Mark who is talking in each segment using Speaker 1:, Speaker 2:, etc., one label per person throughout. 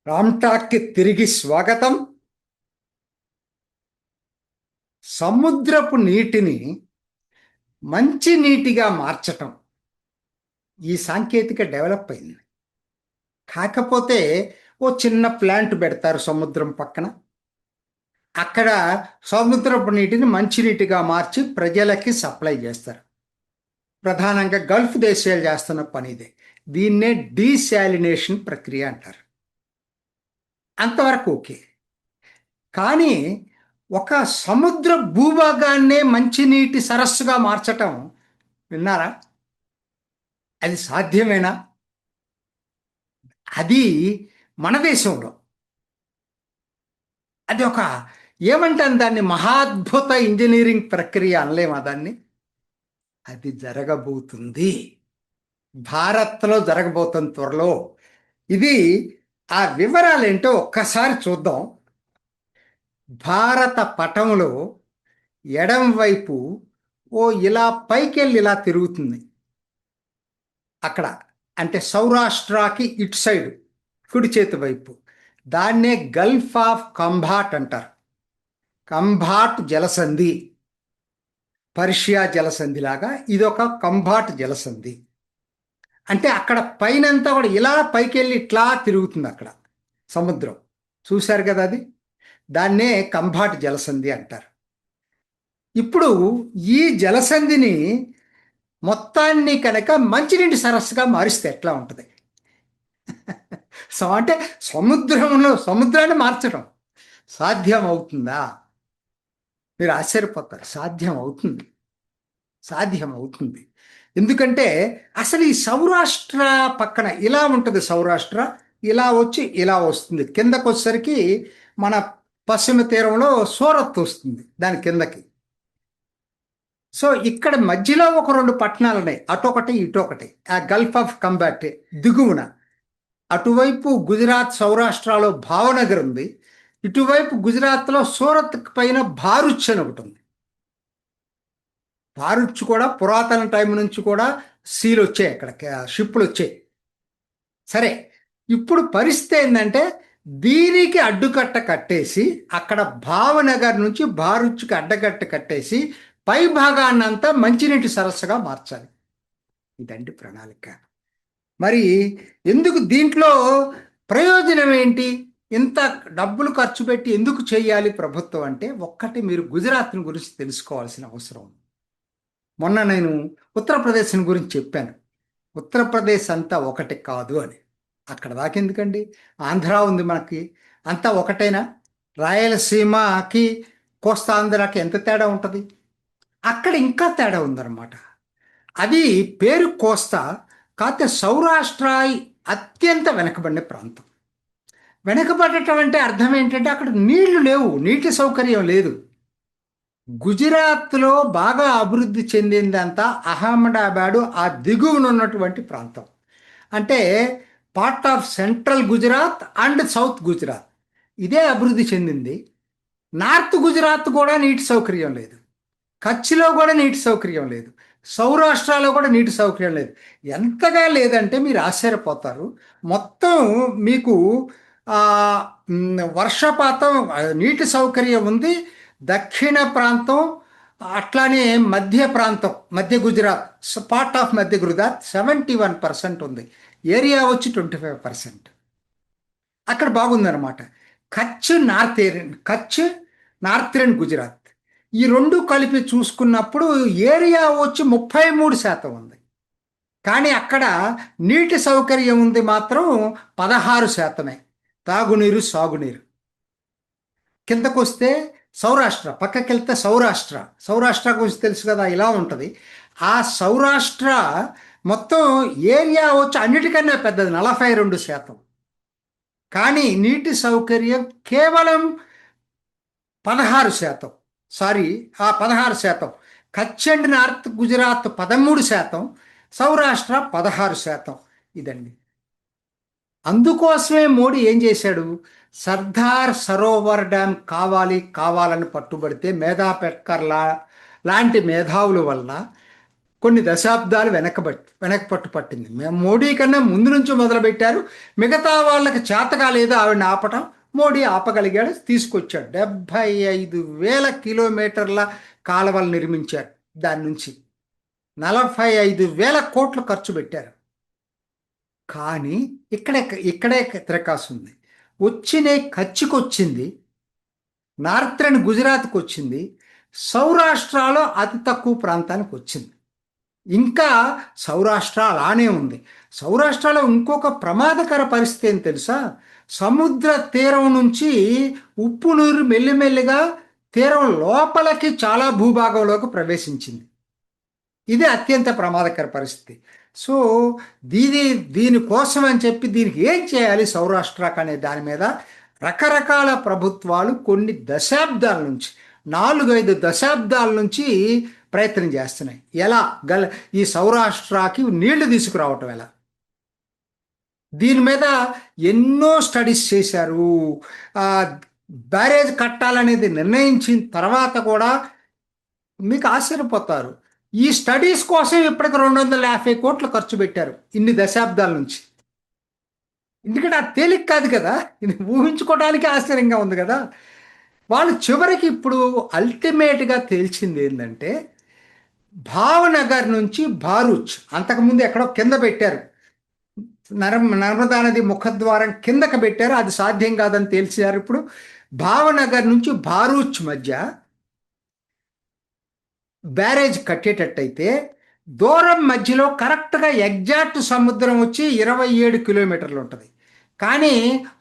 Speaker 1: రామ్టాక్కి తిరిగి స్వాగతం. సముద్రపు నీటిని మంచి నీటిగా మార్చటం ఈ సాంకేతిక డెవలప్ అయింది. కాకపోతే ఓ చిన్న ప్లాంట్ పెడతారు సముద్రం పక్కన. అక్కడ సముద్రపు నీటిని మంచినీటిగా మార్చి ప్రజలకి సప్లై చేస్తారు. ప్రధానంగా గల్ఫ్ దేశాలు చేస్తున్న పని ఇదే. దీన్నే డీశాలినేషన్ ప్రక్రియ అంటారు. అంతవరకు ఓకే. కానీ ఒక సముద్ర భూభాగాన్నే మంచినీటి సరస్సుగా మార్చటం విన్నారా? అది సాధ్యమేనా? అది మన దేశంలో అది ఒక ఏమంటాను దాన్ని, మహాద్భుత ఇంజనీరింగ్ ప్రక్రియ అనలేమా దాన్ని? అది జరగబోతుంది. భారత్లో జరగబోతుంది త్వరలో. ఇది ఆ వివరాలు ఏంటో ఒక్కసారి చూద్దాం. భారత పటంలో ఎడం వైపు ఓ ఇలా పైకెళ్ళి ఇలా తిరుగుతుంది. అక్కడ అంటే సౌరాష్ట్రకి ఇటు సైడ్ కుడి చేతి వైపు దాన్నే గల్ఫ్ ఆఫ్ కంబాట్ అంటారు. కంబాట్ జలసంధి, పర్షియా జలసంధి లాగా ఇదొక కంబాట్ జలసంధి. అంటే అక్కడ పైనంతా కూడా ఇలా పైకెళ్ళి ఇట్లా తిరుగుతుంది. అక్కడ సముద్రం చూశారు కదా, అది దాన్నే కంబాట్ జలసంధి అంటారు. ఇప్పుడు ఈ జలసంధిని మొత్తాన్ని కనుక మంచినీటి సరస్సుగా మారిస్తే ఎట్లా ఉంటుంది? అంటే సముద్రాన్ని మార్చడం సాధ్యం అవుతుందా? మీరు ఆశ్చర్యపోతారు. సాధ్యం అవుతుంది, సాధ్యం అవుతుంది. ఎందుకంటే అసలు ఈ సౌరాష్ట్ర పక్కన ఇలా ఉంటుంది. సౌరాష్ట్ర ఇలా వచ్చి ఇలా వస్తుంది. కిందకు వచ్చేసరికి మన పశ్చిమ తీరంలో సూరత్ వస్తుంది దాని కిందకి. సో ఇక్కడ మధ్యలో ఒక రెండు పట్టణాలు ఉన్నాయి, అటొకటి ఇటొకటి. ఆ గల్ఫ్ ఆఫ్ కంబాట్ దిగువన అటువైపు గుజరాత్ సౌరాష్ట్రలో భావనగర్ ఉంది, ఇటువైపు గుజరాత్లో సూరత్ పైన భారుచ్ అని ఒకటి ఉంది. భారుచ్ కూడా పురాతన టైం నుంచి కూడా సీలు వచ్చాయి, అక్కడ షిప్పులు వచ్చాయి. సరే, ఇప్పుడు పరిస్థితి ఏంటంటే దీనికి అడ్డుకట్ట కట్టేసి అక్కడ భావనగర్ నుంచి భారుచ్కి అడ్డకట్ట కట్టేసి పై భాగాన్నంతా మంచినీటి సరస్సుగా మార్చాలి. ఇదండి ప్రణాళిక. మరి ఎందుకు దీంట్లో ప్రయోజనం ఏంటి? ఇంత డబ్బులు ఖర్చు పెట్టి ఎందుకు చేయాలి ప్రభుత్వం అంటే, ఒక్కటి మీరు గుజరాత్ని గురించి తెలుసుకోవాల్సిన అవసరం ఉంది. మొన్న నేను ఉత్తరప్రదేశ్ గురించి చెప్పాను. ఉత్తరప్రదేశ్ అంతా ఒకటి కాదు అని. అక్కడ దాకా ఎందుకండి, ఆంధ్ర ఉంది మనకి, అంతా ఒకటైనా? రాయలసీమకి కోస్తాంధ్రకి ఎంత తేడా ఉంటుంది? అక్కడ ఇంకా తేడా ఉందన్నమాట. అది పేరు కోస్తా, కాకపోతే సౌరాష్ట్ర అత్యంత వెనకబడిన ప్రాంతం. వెనకబడటం అంటే అర్థం ఏంటంటే అక్కడ నీళ్లు లేవు, నీటి సౌకర్యం లేదు. గుజరాత్లో బాగా అభివృద్ధి చెందిందంతా అహ్మదాబాదు ఆ దిగువన ఉన్నటువంటి ప్రాంతం. అంటే part of central Gujarat and south Gujarat ఇదే అభివృద్ధి చెందింది. నార్త్ గుజరాత్ కూడా నీటి సౌకర్యం లేదు, కచ్లో కూడా నీటి సౌకర్యం లేదు, సౌరాష్ట్రలో కూడా నీటి సౌకర్యం లేదు. ఎంతగా లేదంటే మీరు ఆశ్చర్యపోతారు. మొత్తం మీకు వర్షపాతం, నీటి సౌకర్యం ఉంది. దక్షిణ ప్రాంతం అట్లానే మధ్య ప్రాంతం, మధ్య గుజరాత్, పార్ట్ ఆఫ్ మధ్య గుజరాత్ 71% ఉంది. ఏరియా వచ్చి 25%. అక్కడ బాగుందన్నమాట. కచ్ నార్థరన్ గుజరాత్ ఈ రెండు కలిపి చూసుకున్నప్పుడు ఏరియా వచ్చి 33% ఉంది. కానీ అక్కడ నీటి సౌకర్యం ఉంది మాత్రం 16%. తాగునీరు, సాగునీరు. కిందకు వస్తే సౌరాష్ట్ర, పక్కకి వెళ్తే సౌరాష్ట్ర గురించి తెలుసు కదా, ఇలా ఉంటుంది. ఆ సౌరాష్ట్ర మొత్తం ఏరియా వచ్చి అన్నిటికన్నా పెద్దది, 42%. కానీ నీటి సౌకర్యం కేవలం 16%. Sorry, 16%. Kutch and north Gujarat 13%, Saurashtra 16%. ఇదండి. అందుకోసమే మోడీ ఏం చేశాడు, సర్దార్ సరోవర్ డ్యామ్ కావాలని పట్టుబడితే మేధా పెట్కర్ లాంటి మేధావుల వల్ల కొన్ని దశాబ్దాలు వెనకపట్టు పట్టింది. మేము మోడీ కన్నా ముందు నుంచి మొదలుపెట్టారు. మిగతా వాళ్ళకి చేత కాలేదు ఆవిడని ఆపటం. మోడీ ఆపగలిగాడు, తీసుకొచ్చాడు. 75,000 కిలోమీటర్ల కాలువలు నిర్మించారు. దాని నుంచి 45,000 కోట్లు ఖర్చు పెట్టారు. కానీ ఇక్కడే ఇక్కడే తిరకాసు ఉంది. వచ్చిన కచ్కి వచ్చింది, నార్థన్ గుజరాత్కి వచ్చింది, సౌరాష్ట్రలో అతి తక్కువ ప్రాంతానికి వచ్చింది. ఇంకా సౌరాష్ట్ర అలానే ఉంది. సౌరాష్ట్రలో ఇంకొక ప్రమాదకర పరిస్థితి ఏం తెలుసా? సముద్ర తీరం నుంచి ఉప్పు నీరు మెల్లిమెల్లిగా తీరం లోపలికి చాలా భూభాగంలోకి ప్రవేశించింది. ఇది అత్యంత ప్రమాదకర పరిస్థితి. సో దీనికోసం అని చెప్పి దీనికి ఏం చేయాలి సౌరాష్ట్రకు అనే దాని మీద రకరకాల ప్రభుత్వాలు కొన్ని దశాబ్దాల నుంచి, 4-5 దశాబ్దాల నుంచి ప్రయత్నం చేస్తున్నాయి. ఎలా ఈ సౌరాష్ట్రకి నీళ్లు తీసుకురావటం ఎలా, దీని మీద ఎన్నో స్టడీస్ చేశారు. బ్యారేజ్ కట్టాలనేది నిర్ణయించిన తర్వాత కూడా మీకు ఆశ్చర్యపోతారు, ఈ స్టడీస్ కోసం ఇప్పటికి 250 కోట్లు ఖర్చు పెట్టారు ఇన్ని దశాబ్దాల నుంచి. ఎందుకంటే అది తేలిక కాదు కదా, ఇది ఊహించుకోవడానికి ఆశ్చర్యంగా ఉంది కదా. వాళ్ళు చివరికి ఇప్పుడు అల్టిమేట్గా తేల్చింది ఏంటంటే, భావనగర్ నుంచి భారూచ్, అంతకుముందు ఎక్కడో కింద పెట్టారు, నర్మదా నది ముఖద్వారం కిందకి పెట్టారు, అది సాధ్యం కాదని తేల్చారు. ఇప్పుడు భావనగర్ నుంచి భారూచ్ మధ్య బ్యారేజ్ కట్టేటట్టయితే దూరం మధ్యలో కరెక్ట్గా ఎగ్జాక్ట్ సముద్రం వచ్చి 27 కిలోమీటర్లు ఉంటుంది. కానీ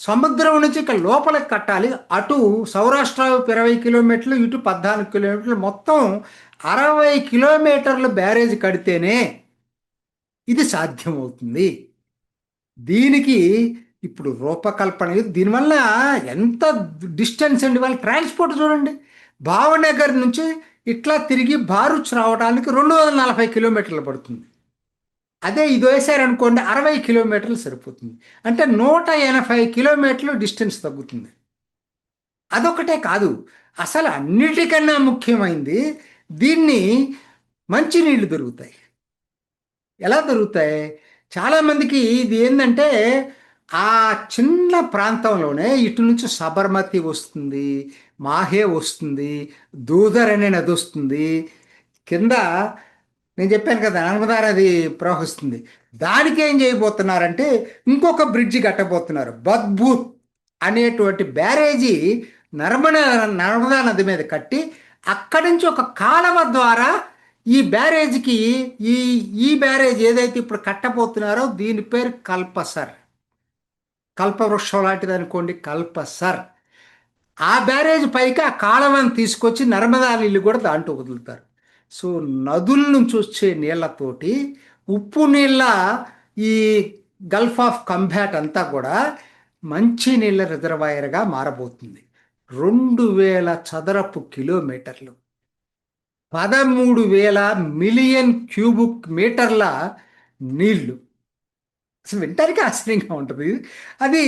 Speaker 1: సముద్రం నుంచి ఇక్కడ లోపలికి కట్టాలి. అటు సౌరాష్ట్ర 20 కిలోమీటర్లు, ఇటు 14 కిలోమీటర్లు, మొత్తం 60 కిలోమీటర్లు బ్యారేజ్ కడితేనే ఇది సాధ్యమవుతుంది. దీనికి ఇప్పుడు రూపకల్పన, దీనివల్ల ఎంత డిస్టెన్స్ అండి. వాళ్ళ ట్రాన్స్పోర్ట్ చూడండి, భావనగర్ నుంచి ఇట్లా తిరిగి భారూచ్ రావడానికి 240 కిలోమీటర్లు పడుతుంది. అదే ఇది వేసారనుకోండి 60 కిలోమీటర్లు సరిపోతుంది. అంటే 180 కిలోమీటర్లు డిస్టెన్స్ తగ్గుతుంది. అదొకటే కాదు, అసలు అన్నిటికన్నా ముఖ్యమైనది, దీన్ని మంచినీళ్ళు దొరుకుతాయి. ఎలా దొరుకుతాయి? చాలామందికి ఇది ఏంటంటే, ఆ చిన్న ప్రాంతంలోనే ఇటు నుంచి సబర్మతి వస్తుంది, మాహే వస్తుంది, దూదర్ అనే నది వస్తుంది, కింద నేను చెప్పాను కదా నర్మదా నది ప్రవహిస్తుంది. దానికి ఏం చేయబోతున్నారంటే ఇంకొక బ్రిడ్జి కట్టబోతున్నారు. బద్భూత్ అనేటువంటి బ్యారేజీ నర్మదా నది మీద కట్టి అక్కడి నుంచి ఒక కాలువ ద్వారా ఈ బ్యారేజ్కి, ఈ బ్యారేజ్ ఏదైతే ఇప్పుడు కట్టబోతున్నారో దీని పేరు కల్పసర్, కల్పవృక్షం లాంటిది అనుకోండి, కల్పసర్. ఆ బ్యారేజ్ పైకి ఆ కాలువను తీసుకొచ్చి నర్మదా నీళ్ళు కూడా దాంట్లో వదులుతారు. సో నదుల నుంచి వచ్చే నీళ్లతోటి ఉప్పు నీళ్ళ ఈ గల్ఫ్ ఆఫ్ కంబాట్ అంతా కూడా మంచి నీళ్ళ రిజర్వాయర్గా మారబోతుంది. 2000 చదరపు కిలోమీటర్లు, 13,000 మిలియన్ క్యూబిక్ మీటర్ల నీళ్లు. అసలు వింటానికి ఆశ్చర్యంగా ఉంటుంది అది.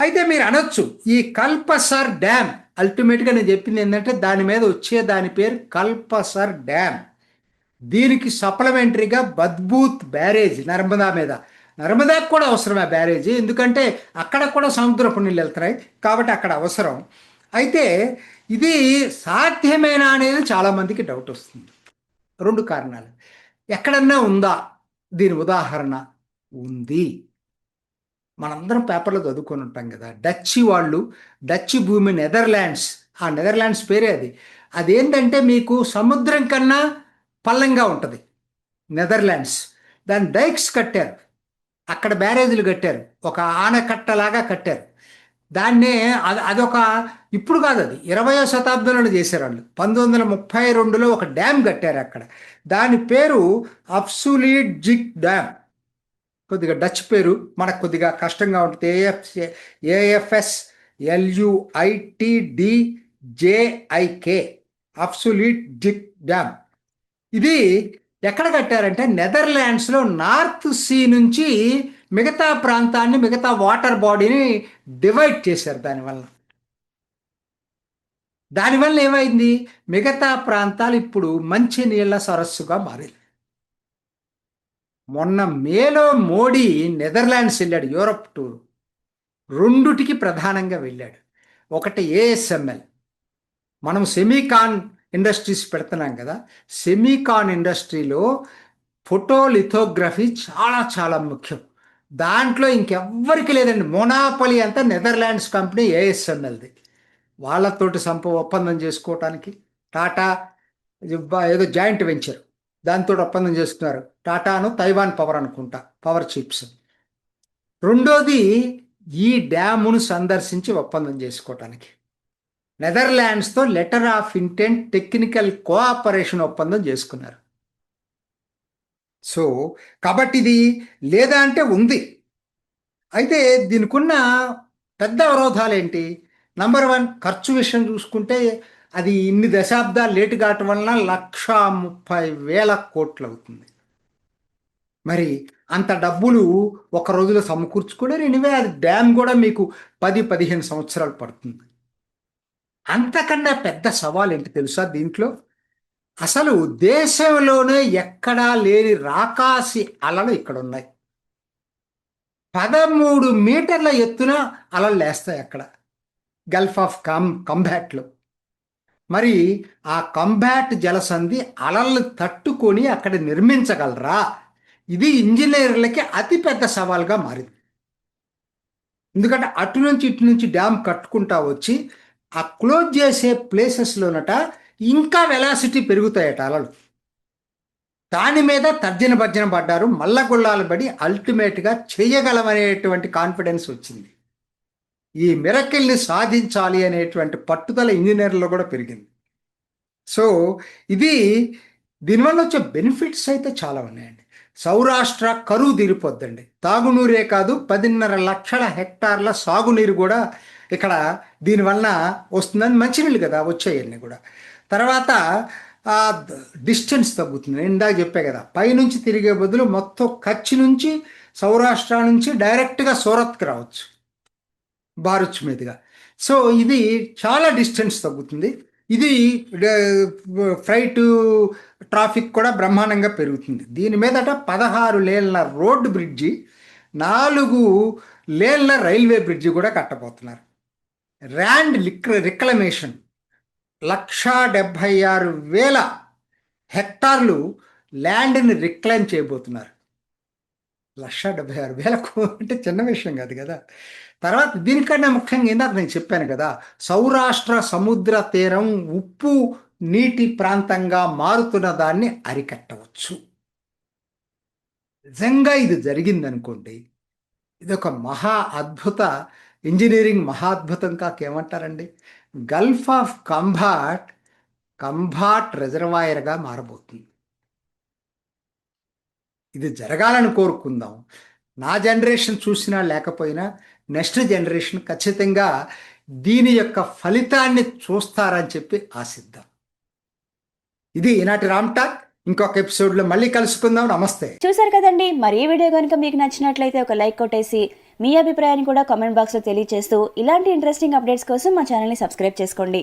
Speaker 1: అయితే మీరు అనొచ్చు, ఈ కల్పసర్ డ్యామ్, అల్టిమేట్గా నేను చెప్పింది ఏంటంటే దాని మీద వచ్చే దాని పేరు కల్పసర్ డ్యామ్. దీనికి సప్లిమెంటరీగా బద్భూత్ బ్యారేజ్ నర్మదా మీద, నర్మదాకు కూడా అవసరం ఆ బ్యారేజీ, ఎందుకంటే అక్కడ కూడా సముద్రపు నీళ్ళు వెళ్తున్నాయి కాబట్టి అక్కడ అవసరం. అయితే ఇది సాధ్యమేనా అనేది చాలామందికి డౌట్ వస్తుంది. 2 కారణాలు. ఎక్కడన్నా ఉందా దీని ఉదాహరణ? ఉంది. మనందరం పేపర్లో చదువుకొని ఉంటాం కదా, డచ్ భూమి నెదర్లాండ్స్, ఆ నెదర్లాండ్స్ పేరే అది. అదేంటంటే మీకు సముద్రం కన్నా పల్లంగా ఉంటుంది నెదర్లాండ్స్. దాని డైక్స్ కట్టారు, అక్కడ బ్యారేజీలు కట్టారు, ఒక ఆనకట్టలాగా కట్టారు. దాన్నే అదొక, ఇప్పుడు కాదు, అది 20వ శతాబ్దంలో చేశారు వాళ్ళు. 1932లో ఒక డ్యామ్ కట్టారు అక్కడ. దాని పేరు అబ్సూలీట్ జిక్ డ్యామ్. కొద్దిగా డచ్ పేరు, మనకు కొద్దిగా కష్టంగా ఉంటుంది. AFSLUITDJIK, Afsluitdijk dam. ఇది ఎక్కడ కట్టారంటే నెదర్లాండ్స్లో నార్త్ సీ నుంచి మిగతా ప్రాంతాన్ని, మిగతా వాటర్ బాడీని డివైడ్ చేశారు. దానివల్ల ఏమైంది, మిగతా ప్రాంతాలు ఇప్పుడు మంచి నీళ్ళ సరస్సుగా మారింది. మొన్న మేలో మోడీ నెదర్లాండ్స్ వెళ్ళాడు, యూరప్ టూర్. రెండుటికి ప్రధానంగా వెళ్ళాడు. ఒకటి ఏఎస్ఎంఎల్, మనం సెమీకాన్ ఇండస్ట్రీస్ పెడుతున్నాం కదా, సెమీకాన్ ఇండస్ట్రీలో ఫోటోలిథోగ్రఫీ చాలా చాలా ముఖ్యం. దాంట్లో ఇంకెవ్వరికి లేదండి, మొనాపలి అంతా నెదర్లాండ్స్ కంపెనీ ఏఎస్ఎంఎల్ది. వాళ్ళతోటి ఒప్పందం చేసుకోవటానికి టాటా ఏదో జాయింట్ వెంచర్, దాంతో ఒప్పందం చేస్తున్నారు. టాటాను తైవాన్ పవర్ అనుకుంటా, పవర్ చిప్స్. రెండోది ఈ డ్యామును సందర్శించి ఒప్పందం చేసుకోవటానికి నెదర్లాండ్స్తో letter of intent technical cooperation ఒప్పందం చేసుకున్నారు. సో కాబట్టి ఇది లేదా అంటే ఉంది. అయితే దీనికి ఉన్న పెద్ద అవరోధాలు ఏంటి? నంబర్ 1, ఖర్చు విషయం చూసుకుంటే అది ఇన్ని దశాబ్దాలు లేటు కావటం వలన 1,30,000 కోట్లు అవుతుంది. మరి అంత డబ్బులు ఒక రోజులో సమకూర్చుకోలేరు. ఎనివే అది డ్యామ్ కూడా మీకు 10-15 సంవత్సరాలు పడుతుంది. అంతకన్నా పెద్ద సవాల్ ఏంటి తెలుసా దీంట్లో? అసలు దేశంలోనే ఎక్కడా లేని రాకాసి అలలు ఇక్కడ ఉన్నాయి. 13 మీటర్ల ఎత్తున అలలు లేస్తాయి అక్కడ, గల్ఫ్ ఆఫ్ కంబాట్లో. మరి ఆ కంబాట్ జలసంధి అలల్ని తట్టుకొని అక్కడ నిర్మించగలరా? ఇది ఇంజనీర్లకి అతిపెద్ద సవాల్గా మారింది. ఎందుకంటే అటు నుంచి ఇటు నుంచి డ్యామ్ కట్టుకుంటా వచ్చి ఆ క్లోజ్ చేసే ప్లేసెస్లోనట ఇంకా వెలాసిటీ పెరుగుతాయట అలలు. దాని మీద తర్జన భర్జన పడ్డారు, మల్లగుళ్ళాలు పడి అల్టిమేట్గా చేయగలమనేటువంటి కాన్ఫిడెన్స్ వచ్చింది. ఈ మిరకిల్ని సాధించాలి అనేటువంటి పట్టుదల ఇంజనీర్లో కూడా పెరిగింది. సో ఇది దీనివల్ల వచ్చే బెనిఫిట్స్ అయితే చాలా ఉన్నాయండి. సౌరాష్ట్ర కరువు తీరిపోద్దండి. తాగునీరే కాదు, 10.5 లక్షల హెక్టార్ల సాగునీరు కూడా ఇక్కడ దీనివల్ల వస్తుందని, మంచినీళ్ళు కదా వచ్చాయన్నీ కూడా. తర్వాత డిస్టెన్స్ తగ్గుతుంది. నేను ఇందాక చెప్పే కదా, పైనుంచి తిరిగే బదులు మొత్తం కచ్ నుంచి సౌరాష్ట్ర నుంచి డైరెక్ట్గా సూరత్కి రావచ్చు భారత్ మీదుగా. సో ఇది చాలా డిస్టెన్స్ తగ్గుతుంది. ఇది ఫ్రైట్ ట్రాఫిక్ కూడా బ్రహ్మాండంగా పెరుగుతుంది. దీని మీదట 16 లేన్ల రోడ్డు బ్రిడ్జి, 4 లేన్ల రైల్వే బ్రిడ్జి కూడా కట్టబోతున్నారు. ల్యాండ్ రిక్లమేషన్ 1,76,000 హెక్టార్లు ల్యాండ్ని రిక్లైమ్ చేయబోతున్నారు. 1,76,000 అంటే చిన్న విషయం కాదు కదా. తర్వాత దీనికన్నా ముఖ్యంగా ఇందాక నేను చెప్పాను కదా, సౌరాష్ట్ర సముద్ర తీరం ఉప్పు నీటి ప్రాంతంగా మారుతున్న దాన్ని అరికట్టవచ్చు. నిజంగా ఇది జరిగిందనుకోండి, ఇది ఒక మహా అద్భుత ఇంజనీరింగ్ మహాద్భుతం కాకేమంటారండి. గల్ఫ్ ఆఫ్ కంబాట్ రిజర్వాయర్గా మారబోతుంది. ఇది జరగాలని కోరుకుందాం. నా జనరేషన్ చూసినా లేకపోయినా నెక్స్ట్ జనరేషన్ ఖచ్చితంగా దీని యొక్క ఫలితాన్ని చూస్తారని చెప్పి ఆశిద్దాం. ఇది ఈనాటి రామ్ టాక్. ఇంకొక ఎపిసోడ్లో మళ్ళీ కలుసుకుందాం. నమస్తే.
Speaker 2: చూసారు కదండి, మరి ఈ వీడియో కనుక మీకు నచ్చినట్లయితే ఒక లైక్ కొట్టేసి మీ అభిప్రాయాన్ని కూడా కామెంట్ బాక్స్లో తెలియజేస్తూ ఇలాంటి ఇంట్రెస్టింగ్ అప్డేట్స్ కోసం మా ఛానల్ని సబ్స్క్రైబ్ చేసుకోండి.